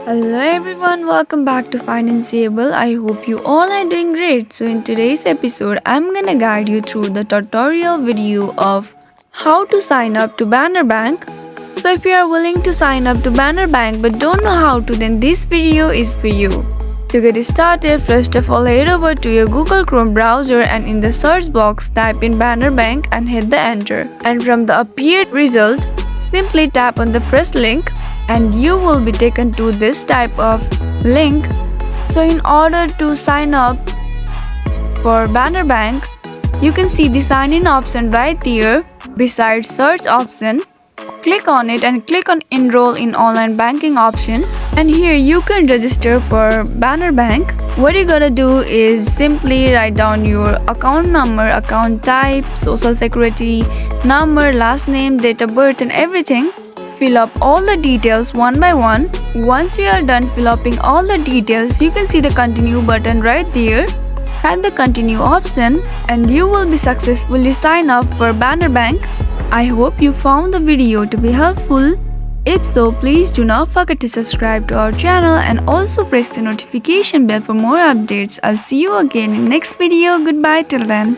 Hello everyone, welcome back to Financeable. I hope you all are doing great. So in today's episode, I'm gonna guide you through the tutorial video of how to sign up to Banner Bank. So if you are willing to sign up to Banner Bank but don't know how to, then this video is for you. To get started, first of all head over to your Google Chrome browser and in the search box type in Banner Bank and hit the enter. And from the appeared result, simply tap on the first link and you will be taken to this type of link. So in order to sign up for Banner Bank, you can see the sign in option right here beside search option. Click on it and click on enroll in online banking option, and here you can register for Banner Bank. What you gotta do is simply write down your account number, account type, social security number, last name, date of birth and everything. Fill up all the details one by one. Once you are done filling all the details, you can see the continue button right there. Hit the continue option and you will be successfully signed up for Banner Bank. I hope you found the video to be helpful. If so, please do not forget to subscribe to our channel and also press the notification bell for more updates. I'll see you again in next video. Goodbye till then.